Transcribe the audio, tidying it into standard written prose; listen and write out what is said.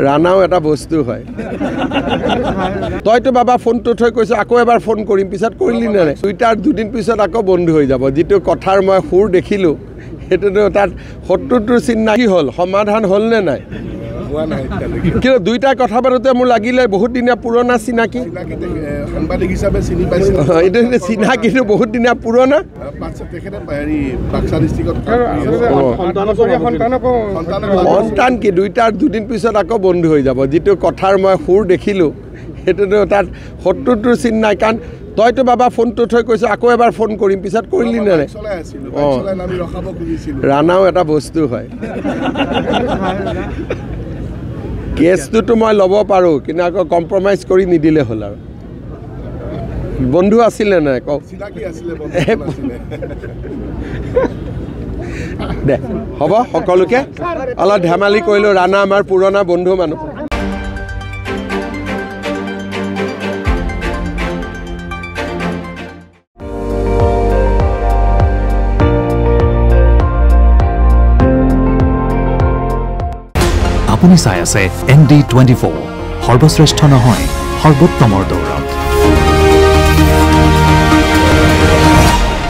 ৰাণাও এটা বস্তু হয় তইতো বাবা ফোনটো থৈ কৈছ আকৌ এবাৰ ফোন কৰিম পিছত কৰিলি নে নাই দুইটাৰ দুদিন পিছত আকৌ বন্ধু হৈ যাব যিটো কথাৰ মই সুৰ দেখিলোঁ সেইটোতো তাত শত্ৰুটোৰ চিহ্ন কি হ'ল সমাধান হ'ল নে নাই কিন্তু দুইটা কথা পাতোতে মোৰ লাগিলে বহুত দিনীয়া পুৰণা চিনাকি সাংবাদিক হিচাপে চিনি পাইছে এইটো চিনাকিটো বহুত দিনীয়া পুৰণা সন্তান কি দুইটাৰ দুদিন পিছত আকৌ বন্ধু হৈ যাব যিটো কথাৰ মই সুৰ দেখিলোঁ সেইটোতো তাত শত্ৰুটোৰ চিহ্ন নাই কাৰণ তইতো বাবা ফোনটো থৈ কৈছ আকৌ এবাৰ ফোন কৰিম পিছত কৰিলি নে নাই ৰাণাও এটা বস্তু হয় কেছটোতো মই ল'ব পাৰোঁ কিন্তু আকৌ কম্প্ৰমাইজ কৰি নিদিলে হ'ল আৰু বন্ধু আছিলে নাই কওক দে হ'ব সকলোকে অলপ ধেমালি কৰিলোঁ ৰাণা আমাৰ পুৰণা বন্ধু মানুহ আপুনি চাই আছে ND24 সৰ্বশ্ৰেষ্ঠ নহয় সৰ্বোত্তমৰ দৌৰত